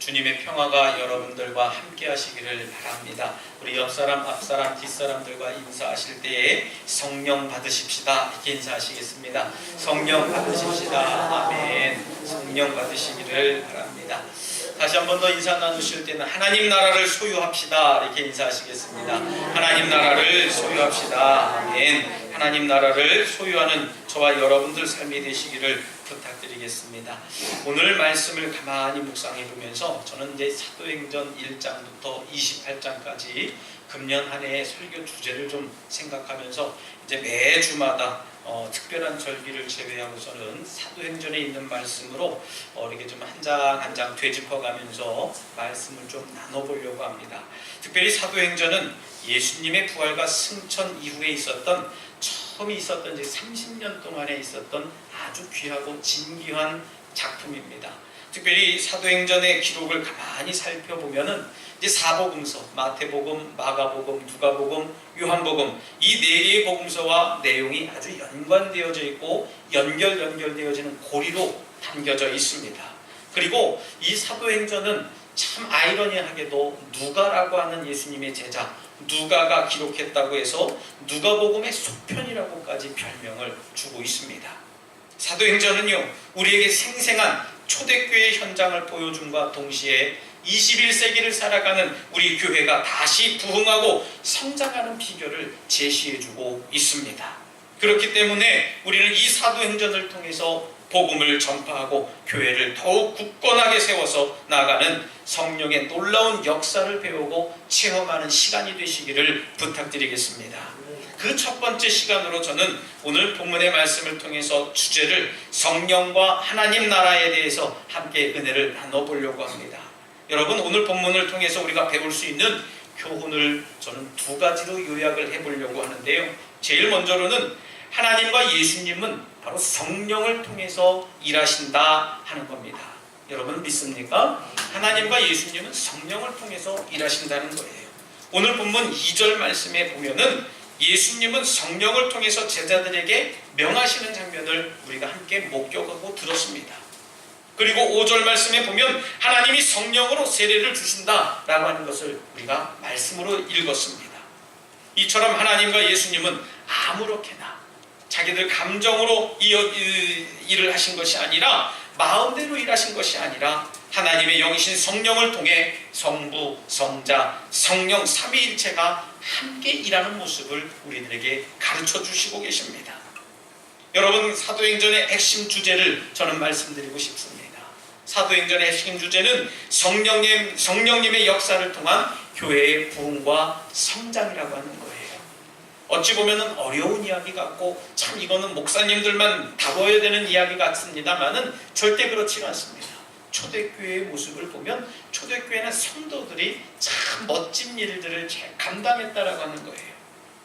주님의 평화가 여러분들과 함께 하시기를 바랍니다. 우리 옆사람, 앞사람, 뒷사람들과 인사하실 때에 성령 받으십시다 이렇게 인사하시겠습니다. 성령 받으십시다. 아멘. 성령 받으시기를 바랍니다. 다시 한 번 더 인사 나누실 때는 하나님 나라를 소유합시다 이렇게 인사하시겠습니다. 하나님 나라를 소유합시다. 아멘. 하나님 나라를 소유하는 저와 여러분들 삶이 되시기를 부탁드리겠습니다. 오늘 말씀을 가만히 묵상해 보면서 저는 이제 사도행전 1장부터 28장까지 금년 한 해의 설교 주제를 좀 생각하면서 이제 매주마다 특별한 절기를 제외하고서는 사도행전에 있는 말씀으로 이렇게 좀 한 장 한 장 되짚어가면서 말씀을 좀 나눠보려고 합니다. 특별히 사도행전은 예수님의 부활과 승천 이후에 있었던 처음에 있었던 이제 30년 동안에 있었던 아주 귀하고 진귀한 작품입니다. 특별히 사도행전의 기록을 가만히 살펴보면은 이제 사복음서, 마태복음, 마가복음, 누가복음, 요한복음 이 네 개의 복음서와 내용이 아주 연관되어져 있고 연결되어지는 고리로 담겨져 있습니다. 그리고 이 사도행전은 참 아이러니하게도 누가라고 하는 예수님의 제자 누가가 기록했다고 해서 누가복음의 속편이라고까지 별명을 주고 있습니다. 사도행전은요 우리에게 생생한 초대교회 현장을 보여줌과 동시에 21세기를 살아가는 우리 교회가 다시 부흥하고 성장하는 비결을 제시해주고 있습니다. 그렇기 때문에 우리는 이 사도행전을 통해서 복음을 전파하고 교회를 더욱 굳건하게 세워서 나아가는 성령의 놀라운 역사를 배우고 체험하는 시간이 되시기를 부탁드리겠습니다. 그 첫 번째 시간으로 저는 오늘 본문의 말씀을 통해서 주제를 성령과 하나님 나라에 대해서 함께 은혜를 나눠보려고 합니다. 여러분 오늘 본문을 통해서 우리가 배울 수 있는 교훈을 저는 두 가지로 요약을 해보려고 하는데요. 제일 먼저로는 하나님과 예수님은 바로 성령을 통해서 일하신다 하는 겁니다. 여러분 믿습니까? 하나님과 예수님은 성령을 통해서 일하신다는 거예요. 오늘 본문 2절 말씀에 보면은 예수님은 성령을 통해서 제자들에게 명하시는 장면을 우리가 함께 목격하고 들었습니다. 그리고 5절 말씀에 보면 하나님이 성령으로 세례를 주신다라고 하는 것을 우리가 말씀으로 읽었습니다. 이처럼 하나님과 예수님은 아무렇게나 자기들 감정으로 일을 하신 것이 아니라 마음대로 일하신 것이 아니라 하나님의 영이신 성령을 통해 성부, 성자, 성령 삼위일체가 함께 일하는 모습을 우리들에게 가르쳐 주시고 계십니다. 여러분 사도행전의 핵심 주제를 저는 말씀드리고 싶습니다. 사도행전의 핵심 주제는 성령님의 역사를 통한 교회의 부흥과 성장이라고 하는 거예요. 어찌 보면 어려운 이야기 같고 참 이거는 목사님들만 다뤄야 되는 이야기 같습니다만은 절대 그렇지 않습니다. 초대교회의 모습을 보면 초대교회는 성도들이 참 멋진 일들을 감당했다라고 하는 거예요.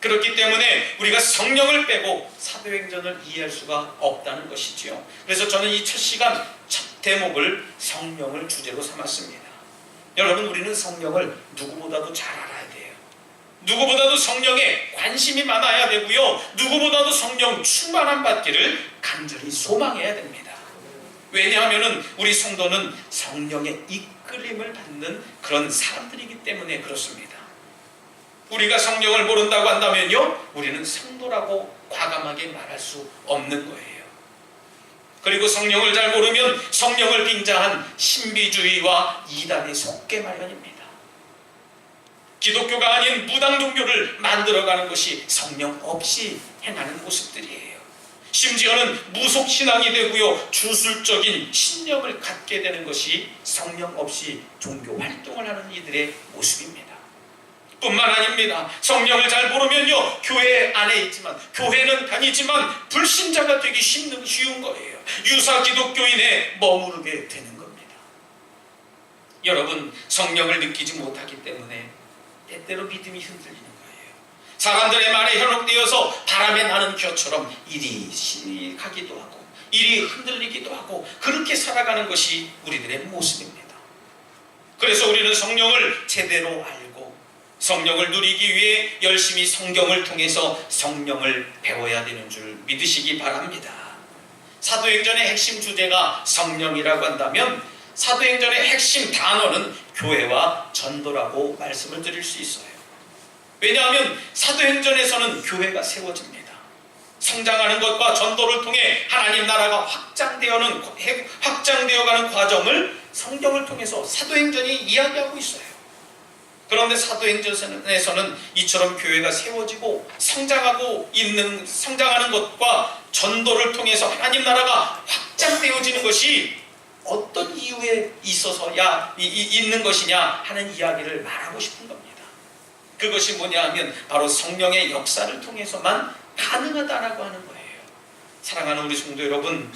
그렇기 때문에 우리가 성령을 빼고 사도행전을 이해할 수가 없다는 것이지요. 그래서 저는 이 첫 시간 첫 대목을 성령을 주제로 삼았습니다. 여러분 우리는 성령을 누구보다도 잘 알아야 돼요. 누구보다도 성령에 관심이 많아야 되고요. 누구보다도 성령 충만함 받기를 간절히 소망해야 됩니다. 왜냐하면 우리 성도는 성령의 이끌림을 받는 그런 사람들이기 때문에 그렇습니다. 우리가 성령을 모른다고 한다면요 우리는 성도라고 과감하게 말할 수 없는 거예요. 그리고 성령을 잘 모르면 성령을 빙자한 신비주의와 이단에 속게 마련입니다. 기독교가 아닌 무당 종교를 만들어가는 것이 성령 없이 행하는 모습들이에요. 심지어는 무속신앙이 되고요 주술적인 신념을 갖게 되는 것이 성령 없이 종교 활동을 하는 이들의 모습입니다. 뿐만 아닙니다. 성령을 잘 모르면요 교회 안에 있지만 교회는 다니지만 불신자가 되기 쉬운 거예요. 유사 기독교인에 머무르게 되는 겁니다. 여러분 성령을 느끼지 못하기 때문에 때때로 믿음이 흔들리는 거예요. 사람들의 말에 현혹되어서 바람에 나는 겨처럼 이리 가기도 하고 이리 흔들리기도 하고 그렇게 살아가는 것이 우리들의 모습입니다. 그래서 우리는 성령을 제대로 알고 성령을 누리기 위해 열심히 성경을 통해서 성령을 배워야 되는 줄 믿으시기 바랍니다. 사도행전의 핵심 주제가 성령이라고 한다면 사도행전의 핵심 단어는 교회와 전도라고 말씀을 드릴 수 있어요. 왜냐하면 사도행전에서는 교회가 세워집니다. 성장하는 것과 전도를 통해 하나님 나라가 확장되어가는 과정을 성경을 통해서 사도행전이 이야기하고 있어요. 그런데 사도행전에서는 이처럼 교회가 세워지고 성장하는 것과 전도를 통해서 하나님 나라가 확장되어지는 것이 어떤 이유에 있어서야 있는 것이냐 하는 이야기를 말하고 싶은 겁니다. 그것이 뭐냐 하면 바로 성령의 역사를 통해서만 가능하다라고 하는 거예요. 사랑하는 우리 성도 여러분,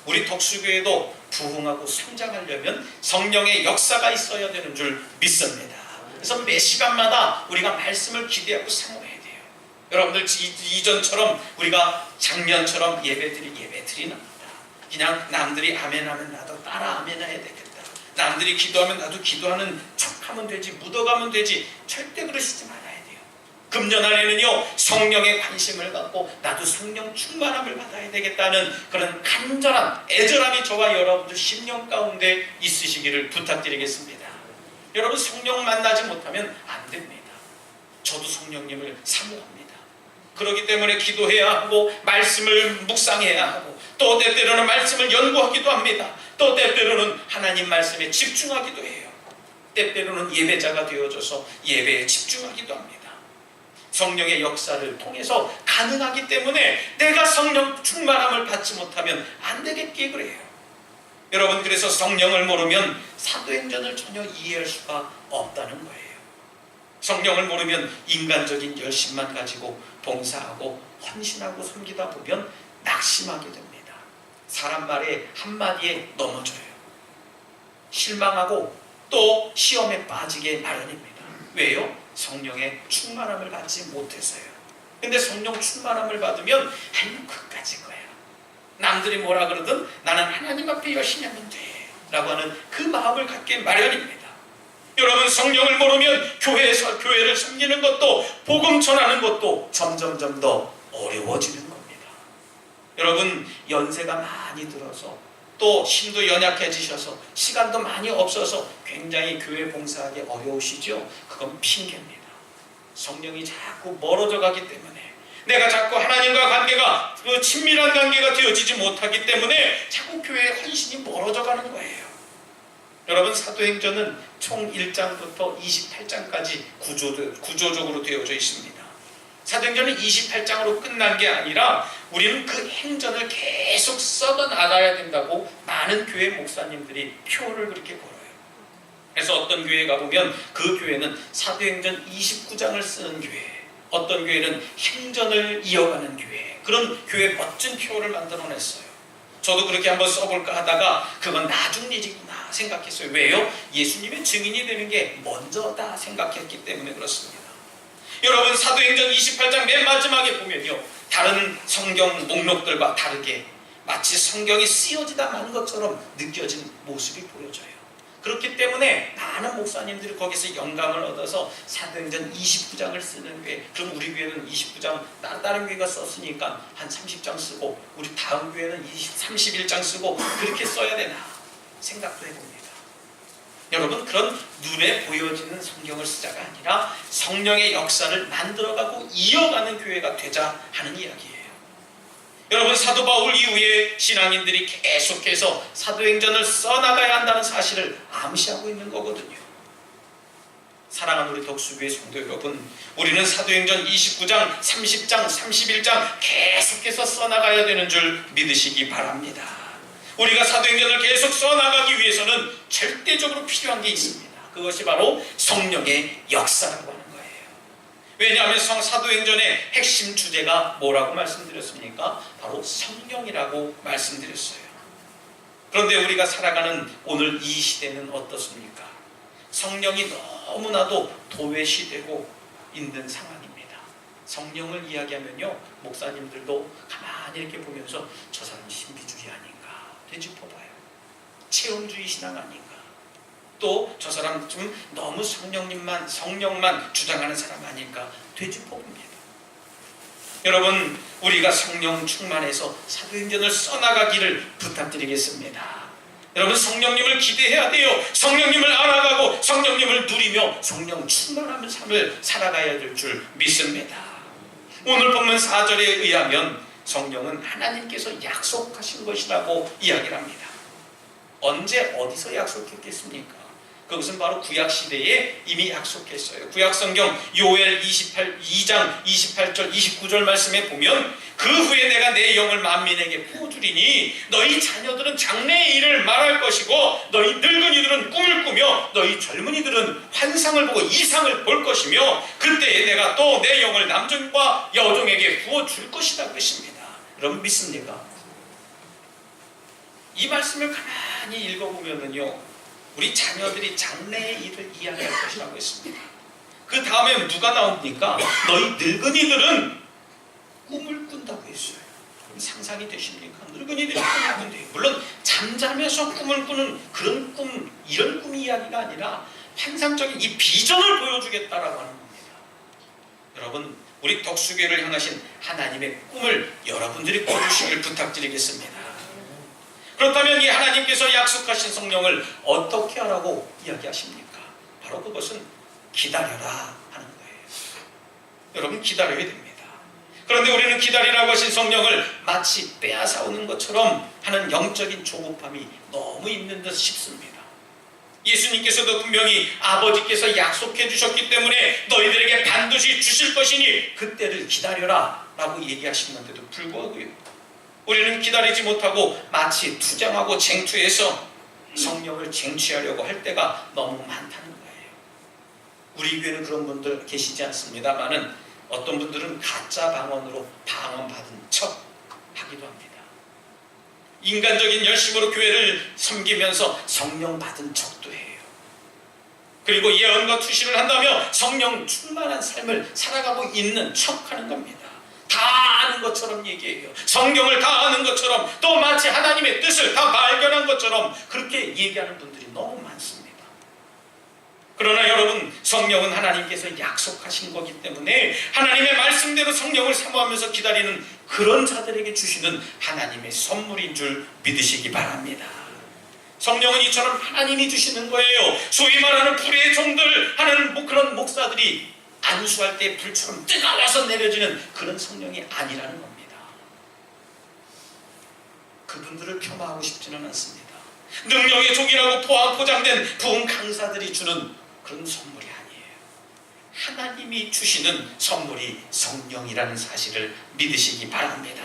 우리 덕수교회도 부흥하고 성장하려면 성령의 역사가 있어야 되는 줄 믿습니다. 그래서 매 시간마다 우리가 말씀을 기대하고 사모해야 돼요. 여러분들 이전처럼 우리가 작년처럼 예배드리는 겁니다. 그냥 남들이 아멘하면 나도 따라 아멘해야 되겠다. 남들이 기도하면 나도 기도하는 척하면 되지, 묻어가면 되지. 절대 그러시지 말아야 돼요. 금년 안에는요, 성령의 관심을 갖고 나도 성령 충만함을 받아야 되겠다는 그런 간절한 애절함이 저와 여러분들 심령 가운데 있으시기를 부탁드리겠습니다. 여러분, 성령 만나지 못하면 안 됩니다. 저도 성령님을 사모합니다. 그렇기 때문에 기도해야 하고 말씀을 묵상해야 하고 또 때때로는 말씀을 연구하기도 합니다. 또 때때로는 하나님 말씀에 집중하기도 해요. 때때로는 예배자가 되어져서 예배에 집중하기도 합니다. 성령의 역사를 통해서 가능하기 때문에 내가 성령 충만함을 받지 못하면 안 되겠기에 그래요. 여러분, 그래서 성령을 모르면 사도행전을 전혀 이해할 수가 없다는 거예요. 성령을 모르면 인간적인 열심만 가지고 봉사하고 헌신하고 섬기다 보면 낙심하게 됩니다. 사람 말에 한마디에 넘어져요. 실망하고 또 시험에 빠지게 마련입니다. 왜요? 성령의 충만함을 받지 못해서요. 근데 성령 충만함을 받으면 아유, 그까짓 거야. 남들이 뭐라 그러든 나는 하나님 앞에 열심히 하면 돼 라고 하는 그 마음을 갖게 마련입니다. 여러분, 성령을 모르면 교회를 섬기는 것도 복음 전하는 것도 점점 더 어려워지는 겁니다. 여러분, 연세가 많이 들어서 또 힘도 연약해지셔서 시간도 많이 없어서 굉장히 교회 봉사하기 어려우시죠? 그건 핑계입니다. 성령이 자꾸 멀어져 가기 때문에, 내가 자꾸 하나님과 관계가 친밀한 관계가 되어지지 못하기 때문에 자꾸 교회의 헌신이 멀어져 가는 거예요. 여러분, 사도행전은 총 1장부터 28장까지 구조적으로 되어져 있습니다. 사도행전은 28장으로 끝난 게 아니라 우리는 그 행전을 계속 썩어 나가야 된다고 많은 교회 목사님들이 표를 그렇게 걸어요. 그래서 어떤 교회에 가보면 그 교회는 사도행전 29장을 쓰는 교회, 어떤 교회는 행전을 이어가는 교회, 그런 교회 멋진 표를 만들어냈어요. 저도 그렇게 한번 써볼까 하다가 그건 나중 일이구나 생각했어요. 왜요? 예수님의 증인이 되는 게 먼저다 생각했기 때문에 그렇습니다. 여러분, 사도행전 28장 맨 마지막에 보면요, 다른 성경 목록들과 다르게 마치 성경이 쓰여지다 만 것처럼 느껴진 모습이 보여져요. 그렇기 때문에 많은 목사님들이 거기서 영감을 얻어서 사도행전 29장을 쓰는 교회, 그럼 우리 교회는 29장 다른 교회가 썼으니까 한 30장 쓰고 우리 다음 교회는 31장 쓰고 그렇게 써야 되나 생각도 해봅니다. 여러분, 그런 눈에 보여지는 성경을 쓰자가 아니라 성령의 역사를 만들어가고 이어가는 교회가 되자 하는 이야기예요. 여러분, 사도 바울 이후에 신앙인들이 계속해서 사도행전을 써나가야 한다는 사실을 암시하고 있는 거거든요. 사랑하는 우리 덕수교회 성도 여러분, 우리는 사도행전 29장, 30장, 31장 계속해서 써나가야 되는 줄 믿으시기 바랍니다. 우리가 사도행전을 계속 써나가기 위해서는 절대적으로 필요한 게 있습니다. 그것이 바로 성령의 역사라고 하는 거예요. 왜냐하면 사도행전의 핵심 주제가 뭐라고 말씀드렸습니까? 바로 성령이라고 말씀드렸어요. 그런데 우리가 살아가는 오늘 이 시대는 어떻습니까? 성령이 너무나도 도외시되고 있는 상황입니다. 성령을 이야기하면요, 목사님들도 가만히 이렇게 보면서 저 사람 신비주의 아닌가 되짚어봐요. 체험주의 신앙 아닌가, 또 저 사람 좀 너무 성령만 주장하는 사람 아닐까 되짚어봅니다. 여러분, 우리가 성령 충만해서 사도행전을 써나가기를 부탁드리겠습니다. 여러분, 성령님을 기대해야 돼요. 성령님을 알아가고 성령님을 누리며 성령 충만한 삶을 살아가야 될 줄 믿습니다. 오늘 본문 4절에 의하면 성령은 하나님께서 약속하신 것이라고 이야기를 합니다. 언제 어디서 약속했겠습니까? 그것은 바로 구약시대에 이미 약속했어요. 구약성경 요엘 2장 28절 29절 말씀에 보면 그 후에 내가 내 영을 만민에게 부어주리니 너희 자녀들은 장래의 일을 말할 것이고 너희 늙은이들은 꿈을 꾸며 너희 젊은이들은 환상을 보고 이상을 볼 것이며 그때에 내가 또 내 영을 남종과 여종에게 부어줄 것이다 그랬습니다. 여러분 믿습니까? 이 말씀을 가만히 읽어보면요, 우리 자녀들이 장래의 일을 이야기할 것이라고 했습니다. 그 다음에 누가 나옵니까? 너희 늙은이들은 꿈을 꾼다고 했어요. 상상이 되십니까? 늙은이들이 꿈을 꾼대요. 물론 잠자면서 꿈을 꾸는 그런 꿈, 이런 꿈 이야기가 아니라 환상적인 이 비전을 보여주겠다라고 하는 겁니다. 여러분, 우리 덕수교회를 향하신 하나님의 꿈을 여러분들이 꿔주시길 부탁드리겠습니다. 그렇다면 이 하나님께서 약속하신 성령을 어떻게 하라고 이야기하십니까? 바로 그것은 기다려라 하는 거예요. 여러분, 기다려야 됩니다. 그런데 우리는 기다리라고 하신 성령을 마치 빼앗아오는 것처럼 하는 영적인 조급함이 너무 있는 듯 싶습니다. 예수님께서도 분명히 아버지께서 약속해 주셨기 때문에 너희들에게 반드시 주실 것이니 그때를 기다려라 라고 얘기하시는데도 불구하고요, 우리는 기다리지 못하고 마치 투정하고 쟁투해서 성령을 쟁취하려고 할 때가 너무 많다는 거예요. 우리 교회는 그런 분들 계시지 않습니다만은 어떤 분들은 가짜 방언으로 방언받은 척 하기도 합니다. 인간적인 열심으로 교회를 섬기면서 성령 받은 척도 해요. 그리고 예언과 투시를 한다며 성령 충만한 삶을 살아가고 있는 척하는 겁니다. 다 아는 것처럼 얘기해요. 성경을 다 아는 것처럼, 또 마치 하나님의 뜻을 다 발견한 것처럼 그렇게 얘기하는 분들이 너무 많습니다. 그러나 여러분, 성령은 하나님께서 약속하신 거기 때문에 하나님의 말씀대로 성령을 사모하면서 기다리는 그런 자들에게 주시는 하나님의 선물인 줄 믿으시기 바랍니다. 성령은 이처럼 하나님이 주시는 거예요. 소위 말하는 불의 종들 하는 그런 목사들이 안수할 때 불처럼 뜨거워서 내려지는 그런 성령이 아니라는 겁니다. 그분들을 폄하하고 싶지는 않습니다. 능력의 종이라고 포장된 부흥 강사들이 주는 그런 선물이 아니에요. 하나님이 주시는 선물이 성령이라는 사실을 믿으시기 바랍니다.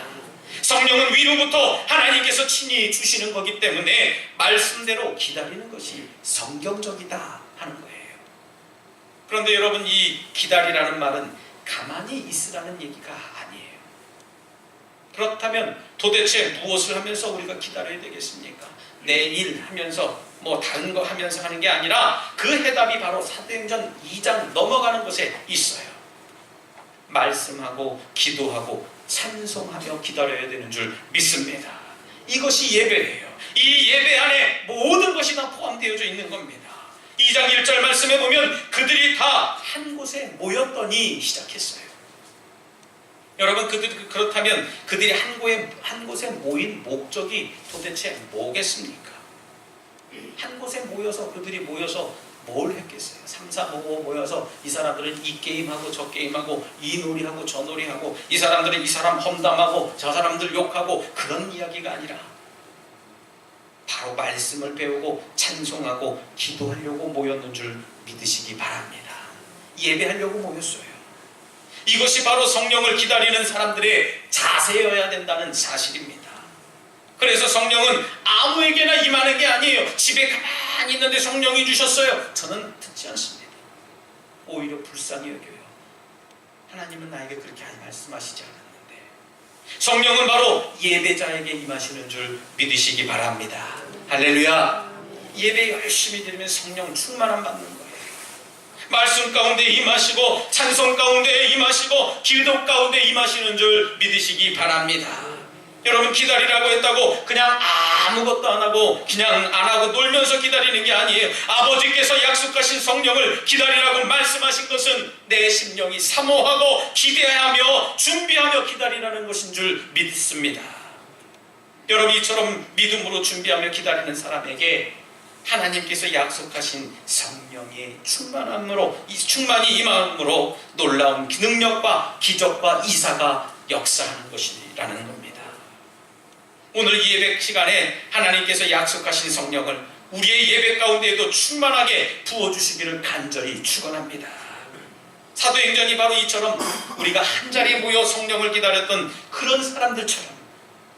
성령은 위로부터 하나님께서 친히 주시는 거기 때문에 말씀대로 기다리는 것이 성경적이다 하는 거예요. 그런데 여러분, 이 기다리라는 말은 가만히 있으라는 얘기가 아니에요. 그렇다면 도대체 무엇을 하면서 우리가 기다려야 되겠습니까? 내일 하면서 뭐 다른 거 하면서 하는 게 아니라 그 해답이 바로 사도행전 2장 넘어가는 것에 있어요. 말씀하고 기도하고 찬송하며 기다려야 되는 줄 믿습니다. 이것이 예배예요. 이 예배 안에 모든 것이 다 포함되어져 있는 겁니다. 2장 1절 말씀에 보면 그들이 다 한 곳에 모였더니 시작했어요. 여러분, 그렇다면 그들이 한 곳에 모인 목적이 도대체 뭐겠습니까? 한 곳에 모여서 그들이 모여서 뭘 했겠어요? 3, 4, 5 모여서 이 사람들은 이 게임하고 저 게임하고 이 놀이하고 저 놀이하고 이 사람들은 이 사람 험담하고 저 사람들 욕하고 그런 이야기가 아니라 바로 말씀을 배우고 찬송하고 기도하려고 모였는 줄 믿으시기 바랍니다. 예배하려고 모였어요. 이것이 바로 성령을 기다리는 사람들의 자세여야 된다는 사실입니다. 그래서 성령은 아무에게나 임하는 게 아니에요. 집에 가만히 있는데 성령이 주셨어요. 저는 듣지 않습니다. 오히려 불쌍히 여겨요. 하나님은 나에게 그렇게 말씀하시지 않았는데. 성령은 바로 예배자에게 임하시는 줄 믿으시기 바랍니다. 할렐루야. 예배 열심히 드리면 성령 충만함 받는 거예요. 말씀 가운데 임하시고 찬송 가운데 임하시고 기도 가운데 임하시는 줄 믿으시기 바랍니다. 여러분, 기다리라고 했다고 그냥 아무것도 안 하고 그냥 안 하고 놀면서 기다리는 게 아니에요. 아버지께서 약속하신 성령을 기다리라고 말씀하신 것은 내 심령이 사모하고 기대하며 준비하며 기다리라는 것인 줄 믿습니다. 여러분, 이처럼 믿음으로 준비하며 기다리는 사람에게 하나님께서 약속하신 성령의 충만이 임함으로 놀라운 능력과 기적과 이사가 역사하는 것이라는 겁니다. 오늘 예배 시간에 하나님께서 약속하신 성령을 우리의 예배 가운데에도 충만하게 부어주시기를 간절히 축원합니다. 사도행전이 바로 이처럼 우리가 한자리에 모여 성령을 기다렸던 그런 사람들처럼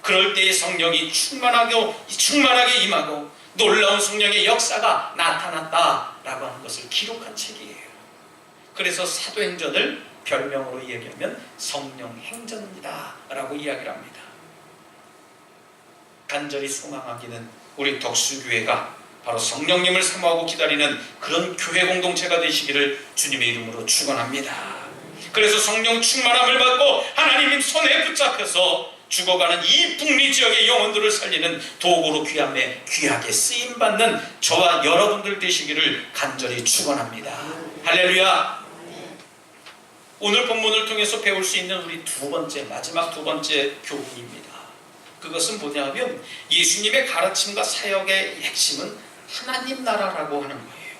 그럴 때의 성령이 충만하게 임하고 놀라운 성령의 역사가 나타났다라고 하는 것을 기록한 책이에요. 그래서 사도행전을 별명으로 이야기하면 성령행전이다 라고 이야기를 합니다. 간절히 소망하기는 우리 덕수교회가 바로 성령님을 사모하고 기다리는 그런 교회 공동체가 되시기를 주님의 이름으로 축원합니다. 그래서 성령 충만함을 받고 하나님 손에 붙잡혀서 죽어가는 이 북미 지역의 영혼들을 살리는 도구로 귀하게 쓰임받는 저와 여러분들 되시기를 간절히 축원합니다. 할렐루야. 오늘 본문을 통해서 배울 수 있는 우리 마지막 두 번째 교훈입니다. 그것은 뭐냐면 예수님의 가르침과 사역의 핵심은 하나님 나라라고 하는 거예요.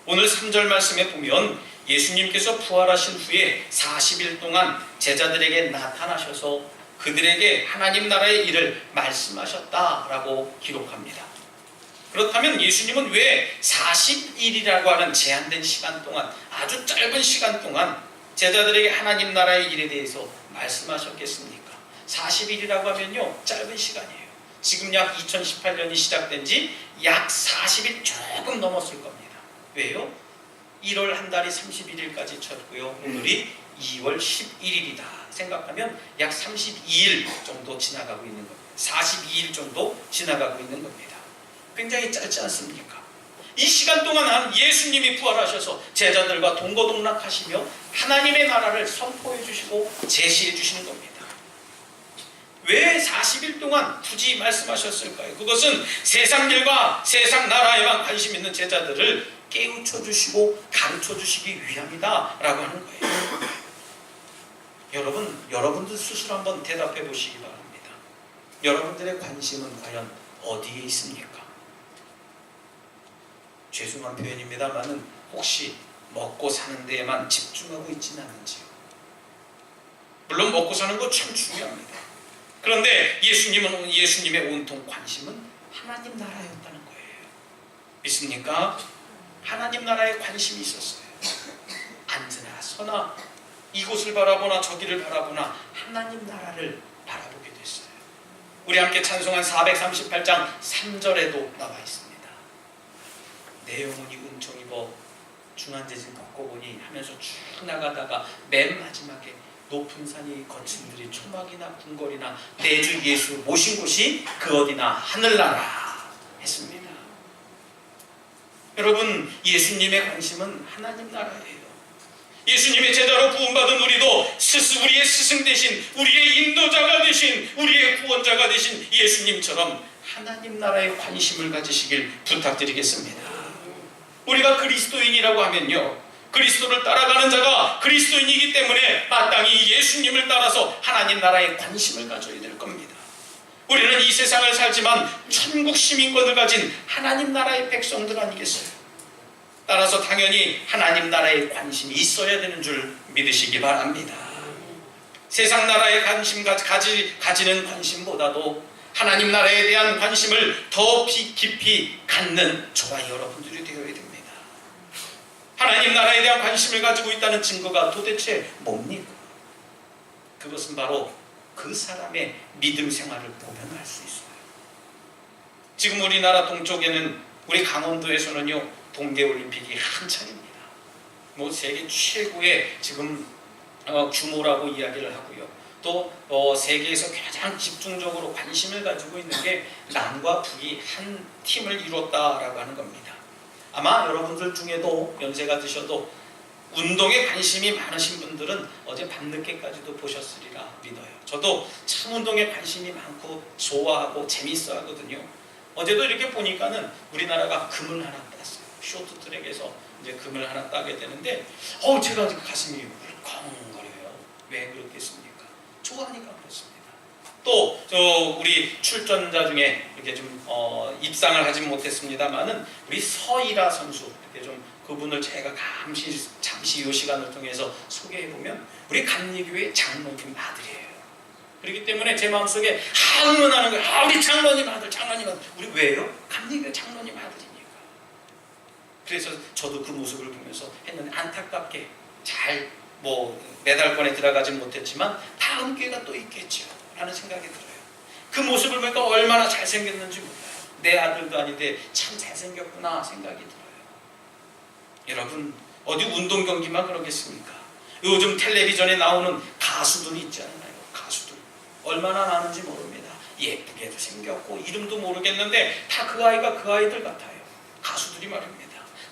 오늘 3절 말씀에 보면 예수님께서 부활하신 후에 40일 동안 제자들에게 나타나셔서 그들에게 하나님 나라의 일을 말씀하셨다라고 기록합니다. 그렇다면 예수님은 왜 40일이라고 하는 제한된 시간 동안, 아주 짧은 시간 동안 제자들에게 하나님 나라의 일에 대해서 말씀하셨겠습니까? 40일이라고 하면요, 짧은 시간이에요. 지금 약 2018년이 시작된 지 약 40일 조금 넘었을 겁니다. 왜요? 1월 한 달이 31일까지 쳤고요. 오늘이 2월 11일이다 생각하면 약 32일 정도 지나가고 있는 겁니다. 42일 정도 지나가고 있는 겁니다. 굉장히 짧지 않습니까? 이 시간 동안 예수님이 부활하셔서 제자들과 동거동락하시며 하나님의 나라를 선포해 주시고 제시해 주시는 겁니다. 왜 40일 동안 굳이 말씀하셨을까요? 그것은 세상 일과 세상 나라에만 관심 있는 제자들을 깨우쳐 주시고 가르쳐 주시기 위함이다 라고 하는 거예요. 여러분들 스스로 한번 대답해 보시기 바랍니다. 여러분들의 관심은 과연 어디에 있습니까? 죄송한 표현입니다만은 혹시 먹고 사는 데에만 집중하고 있지는 않은지요? 물론 먹고 사는 거 참 중요합니다. 그런데 예수님의 온통 관심은 하나님 나라였다는 거예요. 믿습니까? 하나님 나라에 관심이 있었어요. 앉으나 서나 이곳을 바라보나 저기를 바라보나 하나님 나라를 바라보게 됐어요. 우리 함께 찬송한 438장 3절에도 나와 있습니다. 내 영혼이 은총 입어 중한재진 걷고보니 하면서 쭉 나가다가 맨 마지막에 높은 산이 거친 들이 초막이나 궁궐이나 내 주 예수 모신 곳이 그 어디나 하늘나라 했습니다. 여러분, 예수님의 관심은 하나님 나라예요. 예수님의 제자로 부음받은 우리도 우리의 스승 되신, 우리의 인도자가 되신, 우리의 구원자가 되신 예수님처럼 하나님 나라에 관심을 가지시길 부탁드리겠습니다. 우리가 그리스도인이라고 하면요, 그리스도를 따라가는 자가 그리스도인이기 때문에 마땅히 예수님을 따라서 하나님 나라에 관심을 가져야 될 겁니다. 우리는 이 세상을 살지만 천국 시민권을 가진 하나님 나라의 백성들 아니겠어요? 따라서 당연히 하나님 나라에 관심이 있어야 되는 줄 믿으시기 바랍니다. 세상 나라에 가지는 관심보다도 하나님 나라에 대한 관심을 더 깊이 갖는 저와 여러분들이 되어야 됩니다. 하나님 나라에 대한 관심을 가지고 있다는 증거가 도대체 뭡니까? 그것은 바로 그 사람의 믿음 생활을 보면 알 수 있어요. 지금 우리나라 동쪽에는, 우리 강원도에서는요, 동계올림픽이 한창입니다. 세계 최고의 지금 규모라고 이야기를 하고요. 또 세계에서 가장 집중적으로 관심을 가지고 있는 게 남과 북이 한 팀을 이뤘다라고 하는 겁니다. 아마 여러분들 중에도 연세가 드셔도 운동에 관심이 많으신 분들은 어제 밤늦게까지도 보셨으리라 믿어요. 저도 참 운동에 관심이 많고 좋아하고 재밌어 하거든요. 어제도 이렇게 보니까는 우리나라가 금을 하나 땄어요. 쇼트트랙에서 이제 금을 하나 따게 되는데 제가 가슴이 울컹거려요. 왜 그렇겠습니까? 좋아하니까 그렇습니다. 또 우리 출전자 중에 이렇게 좀 입상을 하진 못했습니다만은 우리 서이라 선수, 이렇게 좀 그분을 제가 잠시 이 시간을 통해서 소개해 보면 우리 감리교회 장로님 아들이에요. 그렇기 때문에 제 마음속에 응원하는 거예요. 우리 장로님 아들, 장로님 아들. 우리 왜요? 감리교회 장로님 아들이니까. 그래서 저도 그 모습을 보면서 했는데 안타깝게 잘 메달권에 들어가지 못했지만 다음 기회가 또 있겠죠 라는 생각이 들어요. 그 모습을 보니까 얼마나 잘생겼는지 몰라요. 내 아들도 아닌데 참 잘생겼구나 생각이 들어요. 여러분, 어디 운동 경기만 그러겠습니까? 요즘 텔레비전에 나오는 가수들이 있잖아요. 가수들 얼마나 나는지 모릅니다. 예쁘게도 생겼고 이름도 모르겠는데 다 그 아이가 그 아이들 같아요. 가수들이 말입니다.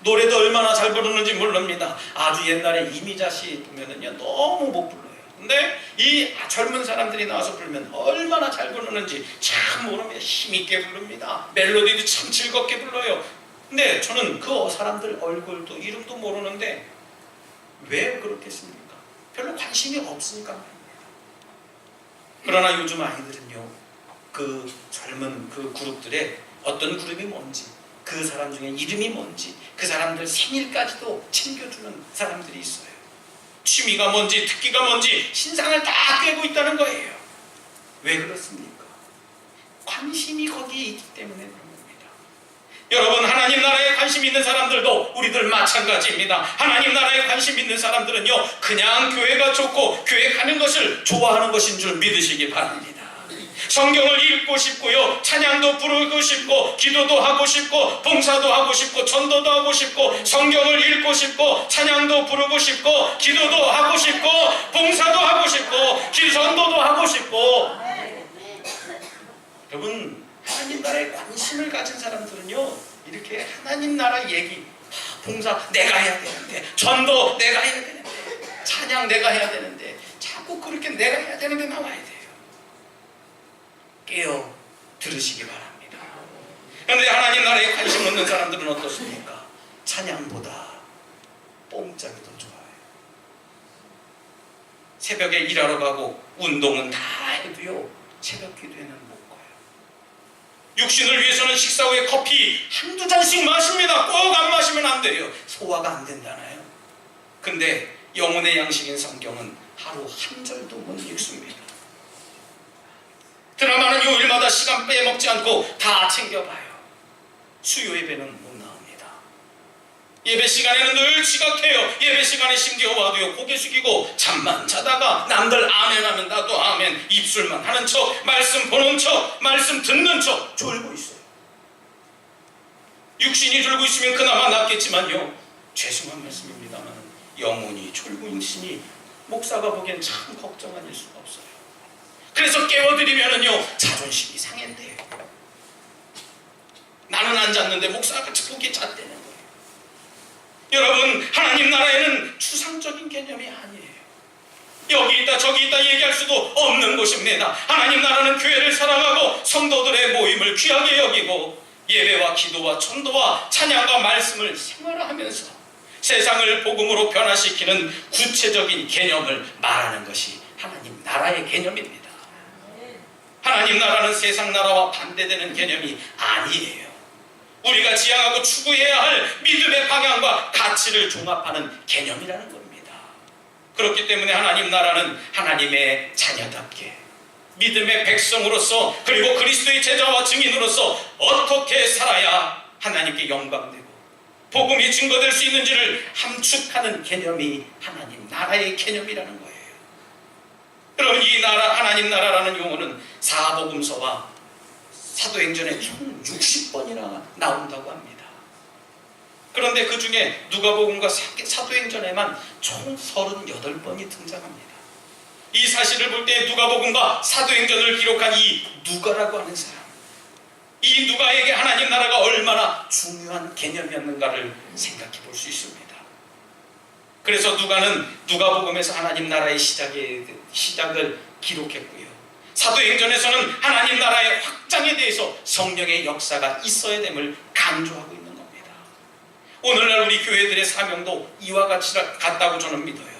노래도 얼마나 잘 부르는지 모릅니다. 아주 옛날에 이미자 씨 보면은요 너무 못 불러요. 근데 이 젊은 사람들이 나와서 부르면 얼마나 잘 부르는지 참 모릅니다. 힘있게 부릅니다. 멜로디도 참 즐겁게 불러요. 근데 저는 그 사람들 얼굴도 이름도 모르는데 왜 그렇겠습니까? 별로 관심이 없으니까 말입니다. 그러나 요즘 아이들은요 그 젊은 그 그룹들의 어떤 그룹이 뭔지, 그 사람 중에 이름이 뭔지, 그 사람들 생일까지도 챙겨주는 사람들이 있어요. 취미가 뭔지 특기가 뭔지 신상을 다 꿰고 있다는 거예요. 왜 그렇습니까? 관심이 거기에 있기 때문에 그런 겁니다. 여러분, 하나님 나라에 관심 있는 사람들도 우리들 마찬가지입니다. 하나님 나라에 관심 있는 사람들은요 그냥 교회가 좋고 교회 가는 것을 좋아하는 것인 줄 믿으시기 바랍니다. 성경을 읽고 싶고요, 찬양도 부르고 싶고, 기도도 하고 싶고, 봉사도 하고 싶고, 전도도 하고 싶고, 성경을 읽고 싶고, 찬양도 부르고 싶고, 기도도 하고 싶고, 봉사도 하고 싶고, 전도도 하고 싶고. 여러분, 하나님 나라에 관심을 가진 사람들은요 이렇게 하나님 나라 얘기, 봉사 내가 해야 되는데, 전도 내가 해야 되는데, 찬양 내가 해야 되는데, 자꾸 그렇게 내가 해야 되는데 나와야 돼요. 깨어 들으시기 바랍니다. 그런데 하나님 나라에 관심 없는 사람들은 어떻습니까? 찬양보다 뽕짝이 더 좋아요. 새벽에 일하러 가고 운동은 다 해도요 새벽 기도에는 못 가요. 육신을 위해서는 식사 후에 커피 한두 잔씩 마십니다. 꼭 안 마시면 안 돼요. 소화가 안 된다나요? 근데 영혼의 양식인 성경은 하루 한 절도 못 읽습니다. 드라마는 요일마다 시간 빼먹지 않고 다 챙겨봐요. 수요 예배는 못 나옵니다. 예배 시간에는 늘 지각해요. 예배 시간에 심지어 와도요 고개 숙이고 잠만 자다가 남들 아멘하면 나도 아멘, 입술만 하는 척, 말씀 보는 척, 말씀 듣는 척 졸고 있어요. 육신이 졸고 있으면 그나마 낫겠지만요, 죄송한 말씀입니다만 영혼이 졸고 있으니 목사가 보기엔 참 걱정할 수가 없어요. 그래서 깨워드리면은요 자존심이 상해돼요. 나는 안 잤는데 목사가 같이 보기에 잤다는 거예요. 여러분, 하나님 나라에는 추상적인 개념이 아니에요. 여기 있다 저기 있다 얘기할 수도 없는 곳입니다. 하나님 나라는 교회를 사랑하고 성도들의 모임을 귀하게 여기고 예배와 기도와 전도와 찬양과 말씀을 생활화하면서 세상을 복음으로 변화시키는 구체적인 개념을 말하는 것이 하나님 나라의 개념입니다. 하나님 나라는 세상 나라와 반대되는 개념이 아니에요. 우리가 지향하고 추구해야 할 믿음의 방향과 가치를 종합하는 개념이라는 겁니다. 그렇기 때문에 하나님 나라는 하나님의 자녀답게 믿음의 백성으로서, 그리고 그리스도의 제자와 증인으로서 어떻게 살아야 하나님께 영광되고 복음이 증거될 수 있는지를 함축하는 개념이 하나님 나라의 개념이라는 거예요. 여러분, 이 나라, 하나님 나라라는 용어는 사복음서와 사도행전에 총 60번이나 나온다고 합니다. 그런데 그 중에 누가복음과 사도행전에만 총 38번이 등장합니다. 이 사실을 볼 때 누가복음과 사도행전을 기록한 이 누가라고 하는 사람, 이 누가에게 하나님 나라가 얼마나 중요한 개념이었는가를 생각해 볼 수 있습니다. 그래서 누가는 누가복음에서 하나님 나라의 시작을 기록했고요, 사도행전에서는 하나님 나라의 확장에 대해서 성령의 역사가 있어야 됨을 강조하고 있는 겁니다. 오늘날 우리 교회들의 사명도 이와 같다고 저는 믿어요.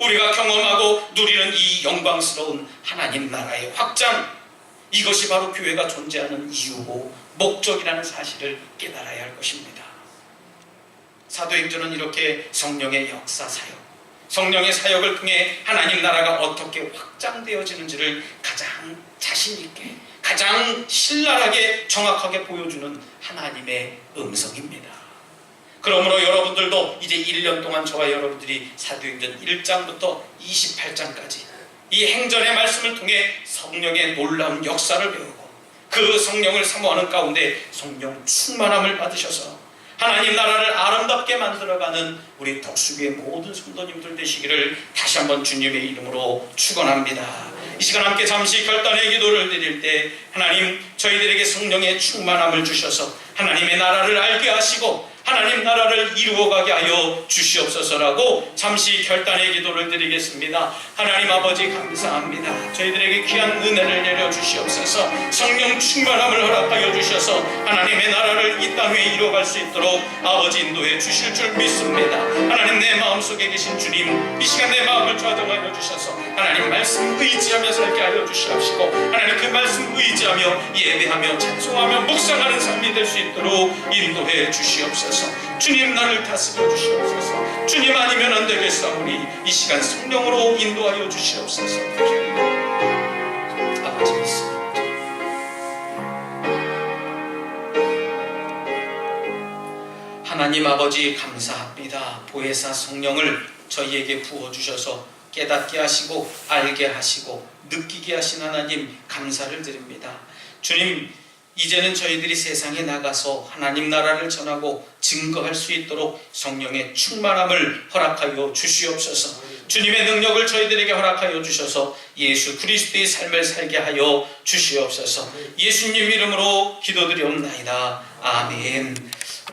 우리가 경험하고 누리는 이 영광스러운 하나님 나라의 확장, 이것이 바로 교회가 존재하는 이유고 목적이라는 사실을 깨달아야 할 것입니다. 사도행전은 이렇게 성령의 역사 사역, 성령의 사역을 통해 하나님 나라가 어떻게 확장되어지는지를 가장 자신있게, 가장 신랄하게 정확하게 보여주는 하나님의 음성입니다. 그러므로 여러분들도 이제 1년 동안 저와 여러분들이 사도행전 1장부터 28장까지 이 행전의 말씀을 통해 성령의 놀라운 역사를 배우고 그 성령을 사모하는 가운데 성령 충만함을 받으셔서 하나님 나라를 아름답게 만들어가는 우리 덕수교의 모든 성도님들 되시기를 다시 한번 주님의 이름으로 축원합니다. 이 시간 함께 잠시 결단의 기도를 드릴 때 하나님 저희들에게 성령의 충만함을 주셔서 하나님의 나라를 알게 하시고 하나님 나라를 이루어가게 하여 주시옵소서라고 잠시 결단의 기도를 드리겠습니다. 하나님 아버지 감사합니다. 저희들에게 귀한 은혜를 내려주시옵소서. 성령 충만함을 허락하여 주셔서 하나님의 나라를 이 땅 위에 이루어갈 수 있도록 아버지 인도해 주실 줄 믿습니다. 하나님 내 마음속에 계신 주님, 이 시간 내 마음을 좌정하여 주셔서 하나님 말씀 의지하며 살게 하여 주시옵시고 하나님 그 말씀 의지하며 예배하며 찬송하며 묵상하는 삶이 될 수 있도록 인도해 주시옵소서. 주님 나를 다스려 주시옵소서. 주님 아니면 안 되겠사오니 이 시간 성령으로 인도하여 주시옵소서. 아버지 믿습니다. 하나님 아버지 감사합니다. 보혜사 성령을 저희에게 부어주셔서 깨닫게 하시고 알게 하시고 느끼게 하신 하나님 감사를 드립니다. 주님 이제는 저희들이 세상에 나가서 하나님 나라를 전하고 증거할 수 있도록 성령의 충만함을 허락하여 주시옵소서. 주님의 능력을 저희들에게 허락하여 주셔서 예수 그리스도의 삶을 살게 하여 주시옵소서. 예수님 이름으로 기도드리옵나이다. 아멘.